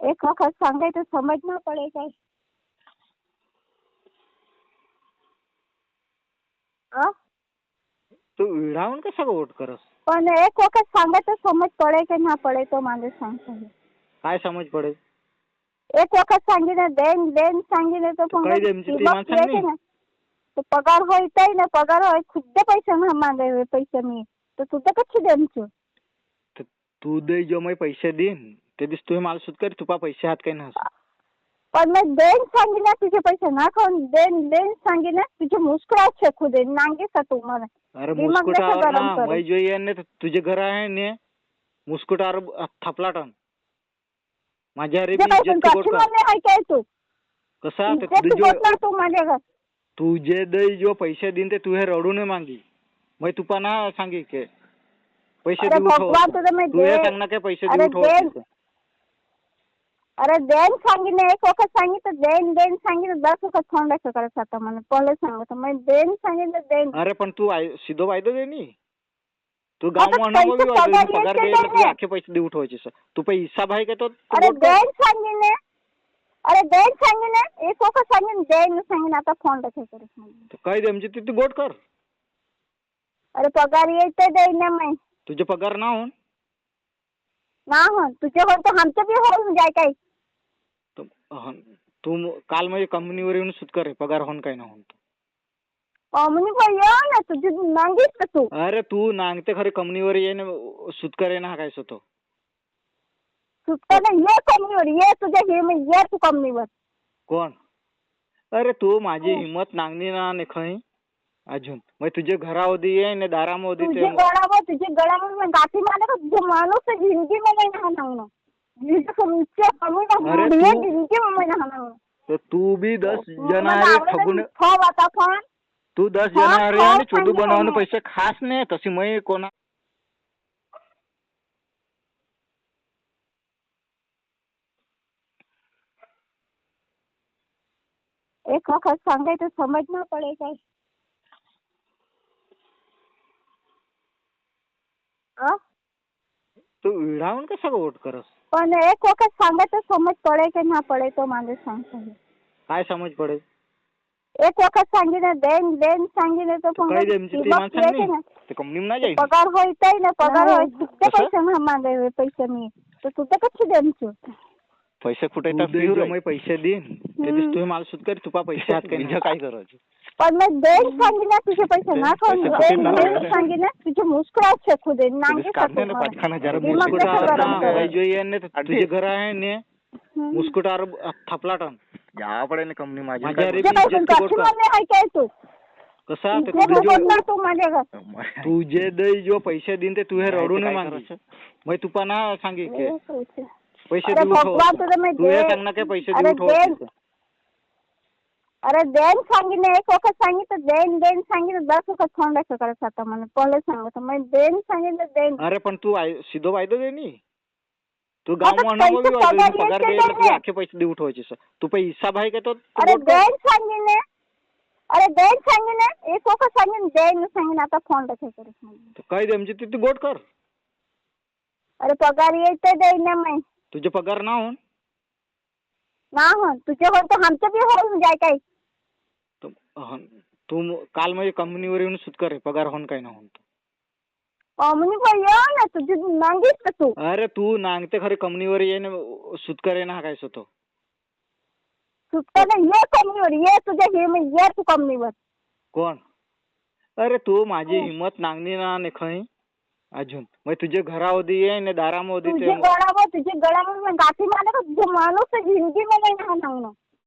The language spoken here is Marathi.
एक वखत सांगायचं समज ना पडे काय. अ? तू विडावून कसा वोट करस? पण एक वखत सांगायचं समज पडे की ना पडे तो माझे सांगतो. काय समज पडे? एक वखत सांगितलं देन देन सांगितलं तर तू काही देमची ती माणसं नाही? ना तो पगार होईतय ना पगार होय खुद्द पैसे ना मागे पैसे मी तर तुझं कशी देमचं. तर तू दे जो मैं पैसे देईन ते दिस तुम्ही मला सुट कर तुपा पैसे हात काही नस. पण मग देन सांगितलं तुझे पैसे ना खाऊन देन देन सांगितलं तुझे मुस्कुरात शेकू दे नांगे सा तू मला. अरे मुस्कुटावर ना मैं जो ये ने तुझे घर आहे ने मुस्कुटावर थपलाटन माझ्या रे मी इज्जत गोट काय तू कसा तू माझ्या घर तुझे दे जो पैसे दिन ते तू हे रडू ने मांगी मैं तुपा ना सांगी के पैसे देऊ तू हे सांग ना के पैसे देऊ ठेव. अरे देन सांगितलं एक वखत सांगितलं देन देन सांगितलं 10 वखत फोन करायचं आता मला पहिले सांगतो मैं देन सांगितलं देन. अरे पण तू सीधो वायदो दे नी तू गाव म्हणून पगार दे तू आखे पैसे देऊ ठेवायचे तू पै हिसाब आहे का तो. अरे देन सांगितलं अरे देन सांगितलं एक वखत सांगितलं देन सांगितलं आता फोन करायचं काय दे आमची तू गोट कर. अरे पगार येते देईन ना मैं तुझे पगार ना होऊन ना हो तुझे हो तर आमचं बी होऊन जाय काय. तू काल म्हणजे कंपनीवर येऊन सुट करे पगार होऊन काय ना होऊन कंपनी पर ये ना तुझी नांगीस का तू. अरे तू नांगते खरे कंपनीवर ये ना सुट करे ना काय सोतो सुटका ना ये कंपनीवर ये तुझ्या हे मी ये तू कंपनीवर. कोण? अरे तू माझी हिम्मत नांगणी ना ने खई अजून मग तुझे घरावधी आहे ना दारामध्ये तुझे गळावर मैं गाठी मारे का तुझे माणूस जिंदगी में नहीं ना नांगनो जिंदगी कमी ना जिंदगी में मैं ना नांगनो. तो तू भी 10 जनारे ठगून आता फोन तू 10 जनारे आणि चोदू बनवून पैसे खास नाही तशी मैं कोणा एक वखत सांगायचं समज ना पडे काय. तू विडावून कसा वोट करस? पण एक वखत सांगायचं समज पडे की ना पडे तो माझे सांगतो. काय समज पडे? एक वखत सांगितलं देन देन सांगितलं तर काही देमची ती माणसं नाही ते कंपनी ना जाई पगार होईतय ना पगार होय खुद्द पैसे ना मागे पैसे मी तर तुझं कशी देमचं. पैसे कुठे मैं पैसे देईन ते दिस तुम्ही मला सुट कर तुपा पैसे हात काही काय करायचं. पण मग देन सांगितलं तुझे पैसे ना खाऊन देन देन सांगितलं तुझे मुस्कुरात शेकू दे नांगे सा तू तुझे घर आहे ने मुस्कुटावर थपलाटन या पडे ने कंपनी माझ्या रे काय तू कसा तू माझ्या घर तुझे दे जो पैसे दिन ते तू हे रडू ने मांगी मैं तुपा ना सांगी के पैसे देऊ तू हे सांग ना के पैसे देऊ ठेव. अरे देन सांगितलं एक वखत सांगितलं देन देन सांगितलं 10 वखत फोन करायचं आता मला पहिले सांगतो मैं देन सांगितलं देन. अरे पण तू सीधो वायदो दे नी तू गाव म्हणून पगार दे तू आखे पैसे देऊ ठेवायचे तू पै हिसाब आहे का तो. अरे देन सांगितलं अरे देन सांगितलं एक वखत सांगितलं देन सांगितलं आता फोन करायचं काय दे आमची तू गोट कर. अरे पगार येते देईन ना मैं तुझे पगार ना होऊन ना हो तुझे हो तर आमचं बी होऊन जाय काय. तू काल म्हणजे कंपनीवर येऊन सुट करे पगार होऊन काय ना होऊन कंपनी पर ये ना तुझी नांगीस का तू. अरे तू नांगते खरे कंपनीवर ये ना सुट करे ना काय सोतो सुटका ना ये कंपनीवर ये तुझ्या हे मी ये तू कंपनीवर. कोण? अरे तू माझी हिम्मत नांगणी ना ने खई अजून मग तुझे घरावधी आहे ना दारामध्ये तुझे गळावर मैं गाठी मारे का तुझे माणूस जिंदगी में नहीं ना नांगनो